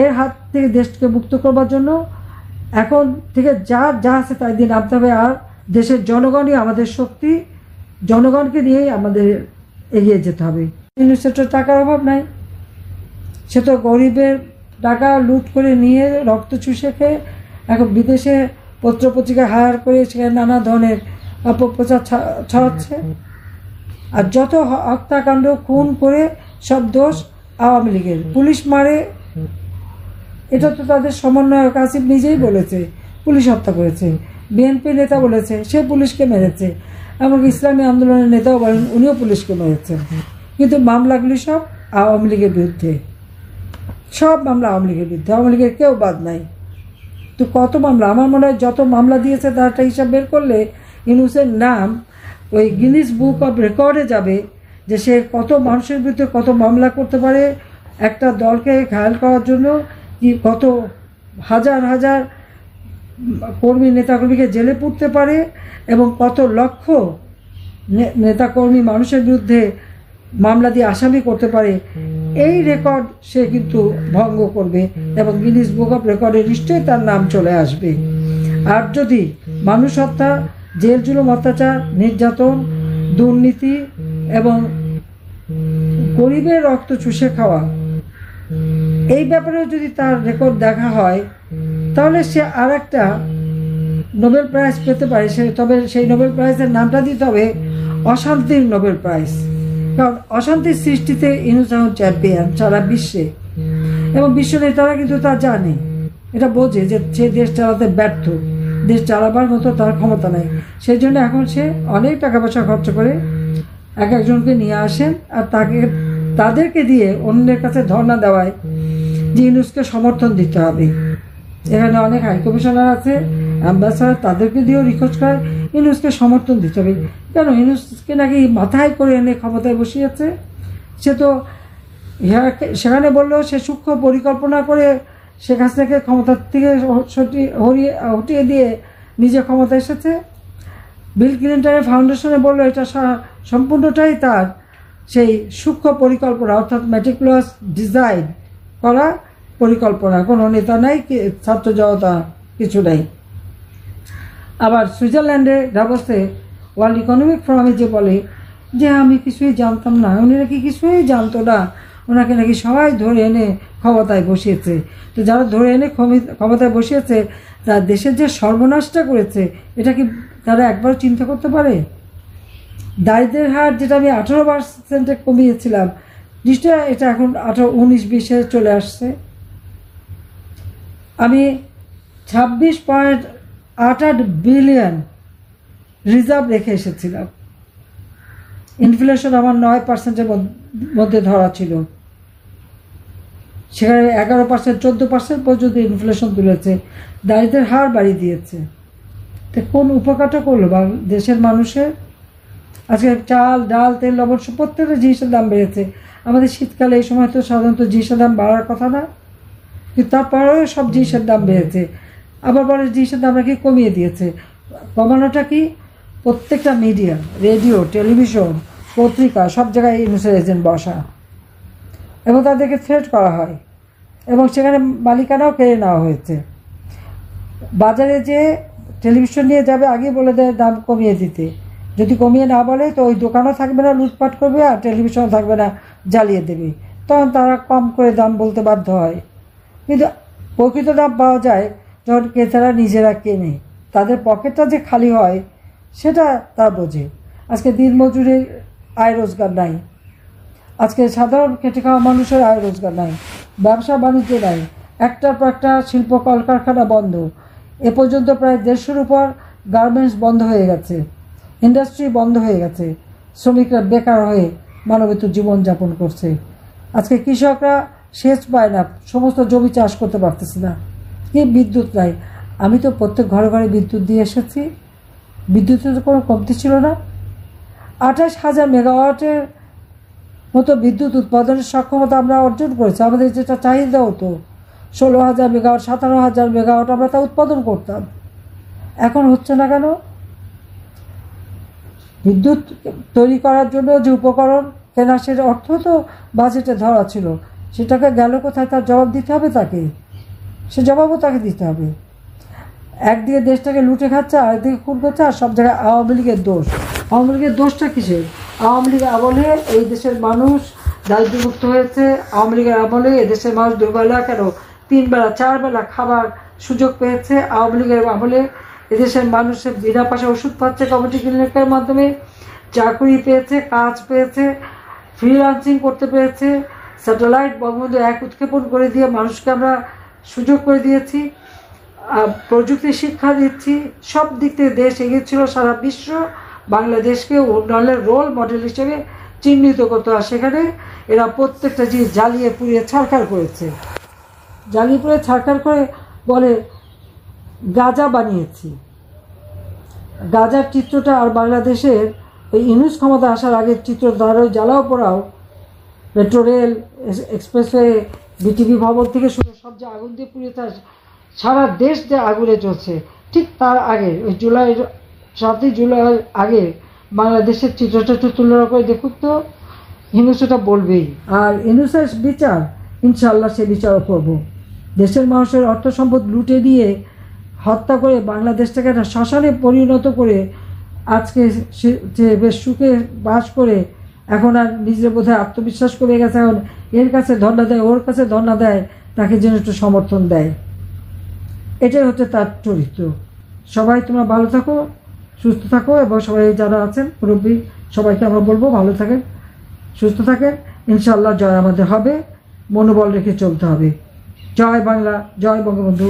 এর হাত থেকে দেশকে মুক্ত করবার জন্য এখন থেকে যা আছে তাই দিয়ে নামতে হবে। আর দেশের জনগণই আমাদের শক্তি, জনগণকে নিয়েই আমাদের এগিয়ে যেতে হবে। ইউনিসেফ টাকার অভাব নাই, সে তো গরিবের টাকা লুট করে নিয়ে রক্ত চুষে খেয়ে এখন বিদেশে পত্রপত্রিকা হায়ার করে সেখানে নানা ধরনের অপপ্রচার ছড়াচ্ছে। আর যত হত্যাকাণ্ড খুন করে সব দোষ আওয়ামী লীগের। পুলিশ মারে, এটা তো তাদের সমন্বয়ক আসিফ নিজেই বলেছে পুলিশ হত্যা করেছে। বিএনপি নেতা বলেছে সে পুলিশকে মেরেছে, এমনকি ইসলামী আন্দোলনের নেতাও বলেন উনিও পুলিশকে মেরেছেন। কিন্তু মামলাগুলি সব আওয়ামী লীগের বিরুদ্ধে, সব মামলা আওয়ামী লীগের বিরুদ্ধে, আওয়ামী লীগের কেউ বাদ নাই। তো কত মামলা, আমার মনে হয় যত মামলা দিয়েছে তার একটা হিসাব বের করলে ইউনূসের নাম ওই গিনিস বুক অফ রেকর্ডে যাবে, যে সে কত মানুষের বিরুদ্ধে কত মামলা করতে পারে, একটা দলকে ঘায়াল করার জন্য কি কত হাজার হাজার কর্মী নেতাকর্মীকে জেলে পুরতে পারে, এবং কত লক্ষ নেতাকর্মী মানুষের বিরুদ্ধে মামলা দিয়ে আসামি করতে পারে। এই রেকর্ড সে কিন্তু ভঙ্গ করবে এবং গিনিস বুক অফ রেকর্ডে নিশ্চয়ই তার নাম চলে আসবে। আর যদি মানুষ হত্যা, জেল জুলুম, অত্যাচার, নির্যাতন, দুর্নীতি এবং গরিবের রক্ত চুষে খাওয়া, এই ব্যাপারেও যদি তার রেকর্ড দেখা হয় তাহলে সে আর একটা নোবেল প্রাইজ পেতে পারে। তবে সেই নোবেল প্রাইজের নামটা দিতে হবে অশান্তির নোবেল প্রাইজ, কারণ অশান্তির সৃষ্টিতে ইউনূস এখন চ্যাম্পিয়ন সারা বিশ্বে, এবং বিশ্ব নেতারা কিন্তু তা জানে, এটা বোঝে যে সে দেশ চালাতে ব্যর্থ, দেশ চালাবার মতো তার ক্ষমতা নেই। সেই জন্য এখন সে অনেক টাকা পয়সা খরচ করে একজনকে নিয়ে আসেন আর তাদেরকে দিয়ে অন্যের কাছে ধর্ণা দেওয়ায় যে ইউনূসকে সমর্থন দিতে হবে। এখানে অনেক হাই কমিশনার আছে, অ্যাম্বাসাডার, তাদেরকে দিয়েও রিকোয়েস্ট করে ইউনূসকে সমর্থন দিতে হবে। কেন? ইউনূসকে নাকি মাথায় করে এনে ক্ষমতায় বসিয়েছে। সে তো সেখানে বললেও সে সূক্ষ্ম পরিকল্পনা করে শেখ হাসিনাকে ক্ষমতার থেকে হটিয়ে দিয়ে নিজে ক্ষমতা এসেছে। বিল ক্লিন্টনের ফাউন্ডেশনে বললো এটা সম্পূর্ণটাই তার সেই সূক্ষ্ম পরিকল্পনা, অর্থাৎ ম্যাটিকুলাস ডিজাইন করা পরিকল্পনা। কোনো নেতা নাই, ছাত্র জনতা কিছু নেই। আবার সুইজারল্যান্ডে ডাভোসে ওয়ার্ল্ড ইকোনমিক ফোরামে যে বলে যে আমি কিছুই জানতাম না, উনি নাকি কিছুই জানতো না, ওনাকে নাকি সবাই ধরে এনে ক্ষমতায় বসিয়েছে। তো যারা ধরে এনে ক্ষমতায় বসিয়েছে তার দেশের যে সর্বনাশটা করেছে এটা কি তারা একবার চিন্তা করতে পারে? দারিদ্রের হার যেটা আমি 18% কমিয়েছিলাম, নিশ্চয় এটা এখন 19-20-এ চলে আসছে। আমি 26.88 বিলিয়ন রিজার্ভ রেখে এসেছিলাম। ইনফ্লেশন আমার 9%-এর মধ্যে ধরা ছিল, সেখানে 11%, 14% পর্যন্ত ইনফ্লেশন তুলেছে, দারিদ্রের হার বাড়িয়ে দিয়েছে। তো কোন উপকারটা করলো দেশের মানুষের? আজকে চাল, ডাল, তেল, লবণ প্রত্যেকটা জিনিসের দাম বেড়েছে। আমাদের শীতকালে এই সময় তো সাধারণত জিনিসের দাম বাড়ার কথা না, কিন্তু তারপরেও সব জিনিসের দাম বেড়েছে। আবার বলে জিনিসের দাম নাকি কমিয়ে দিয়েছে। কমানোটা কি? প্রত্যেকটা মিডিয়া, রেডিও, টেলিভিশন, পত্রিকা, সব জায়গায় ইউনূসের এজেন্ট বসা, এবং তাদেরকে থ্রেট করা হয়, এবং সেখানে মালিকানাও কেড়ে নেওয়া হয়েছে। বাজারে যে টেলিভিশন নিয়ে যাবে আগে বলে দেয় দাম কমিয়ে দিতে, যদি কমিয়ে না বলে তো ওই দোকানও থাকবে না, লুটপাট করবে, আর টেলিভিশনও থাকবে না, জ্বালিয়ে দেবে। তখন তারা কম করে দাম বলতে বাধ্য হয়। কিন্তু প্রকৃত দাম পাওয়া যায় যখন ক্রেতারা নিজেরা কেনে, তাদের পকেটটা যে খালি হয় সেটা তারা বোঝে। আজকে দিনমজুরের আয় রোজগার নাই, আজকে সাধারণ খেটে খাওয়া মানুষের আয় রোজগার নাই, ব্যবসা বাণিজ্য নাই, একটার পর একটা শিল্প কলকারখানা বন্ধ। এ পর্যন্ত প্রায় 150-এর উপর গার্মেন্টস বন্ধ হয়ে গেছে, ইন্ডাস্ট্রি বন্ধ হয়ে গেছে, শ্রমিকরা বেকার হয়ে মানবেতর জীবনযাপন করছে। আজকে কৃষকরা সেচ পায় না, সমস্ত জমি চাষ করতে পারতেছে না, কি বিদ্যুৎ নাই। আমি তো প্রত্যেক ঘরে ঘরে বিদ্যুৎ দিয়ে এসেছি, বিদ্যুতের তো কোনো কমতি ছিল না। 28,000 মেগাওয়াটের মতো বিদ্যুৎ উৎপাদনের সক্ষমতা আমরা অর্জন করেছি। আমাদের যেটা চাহিদা হতো 16,000 মেগাওয়াট, 17,000 মেগাওয়াট, আমরা তা উৎপাদন করতাম। এখন হচ্ছে না কেন? বিদ্যুৎ তৈরি করার জন্য যে উপকরণ কেনা, সেটা অর্থ তো বাজেটে ধরা ছিল, সে টাকা গেল কোথায় তার জবাব দিতে হবে তাকে, সে জবাবও তাকে দিতে হবে। একদিকে দেশটাকে লুটে খাচ্ছে, আরেকদিকে খুন করছে, আর সব জায়গায় আওয়ামী লীগের দোষ। আওয়ামী লীগের দোষটা কিসের? আওয়ামী লীগের আমলে এই দেশের মানুষ দারিদ্র্যমুক্ত হয়েছে। আওয়ামী লীগের আমলে এদেশের মানুষ দুবেলা কেন 3 বেলা 4 বেলা খাবার সুযোগ পেয়েছে। আওয়ামী লীগের আমলে এদেশের মানুষের বিনা পয়সা ওষুধ পাচ্ছে কমিটি ক্লিনিকের মাধ্যমে, চাকরি পেয়েছে, কাজ পেয়েছে, ফ্রিল্যান্সিং করতে পেরেছে। স্যাটেলাইট বঙ্গবন্ধু 1 উৎক্ষেপণ করে দিয়ে মানুষকে আমরা সুযোগ করে দিয়েছি, প্রযুক্তি শিক্ষা দিচ্ছি। সব দিক থেকে দেশ এগিয়ে ছিল। সারা বিশ্ব বাংলাদেশকে উন্নয়নের রোল মডেল হিসেবে চিহ্নিত করতো। আর সেখানে এরা প্রত্যেকটা জিনিস জ্বালিয়ে পুড়িয়ে ছারখার করেছে। জ্বালিয়ে পুড়িয়ে ছারখার করে বলে গাজা বানিয়েছি। গাজার চিত্রটা আর বাংলাদেশের ওই ইউনূস ক্ষমতা আসার আগের চিত্র দ্বারা জ্বালাও পোড়াও, মেট্রো রেল, এক্সপ্রেসওয়ে, বিটিভি ভবন থেকে শুরু সব যে আগুন দিয়ে পুড়িয়ে সারা দেশ যে আগুনে চলছে, ঠিক তার আগে ওই 7ই জুলাই আগে বাংলাদেশের চিত্রটা একটু তুলনা করে দেখুন তো। ইউনূস ওটা বলবেই। আর ইউনূসের বিচার ইনশাআল্লাহ সে বিচারও করব। দেশের মানুষের অর্থ সম্পদ লুটে দিয়ে হত্যা করে বাংলাদেশটাকে একটা শ্মশানে পরিণত করে আজকে সে বেশ সুখে বাস করে এখন আর নিজের বোধহয় আত্মবিশ্বাস করে গেছে। এখন এর কাছে ধর্ণা দেয়, ওর কাছে ধর্ণা দেয়, তাকে যেন একটু সমর্থন দেয়। এটাই হচ্ছে তার চরিত্র। সবাই তোমরা ভালো থাকো, সুস্থ থাকো, এবং সবাই যারা আছেন মুরব্বী সবাইকে আমরা বলবো ভালো থাকেন, সুস্থ থাকেন। ইনশাআল্লাহ জয় আমাদের হবে, মনোবল রেখে চলতে হবে। জয় বাংলা, জয় বঙ্গবন্ধু।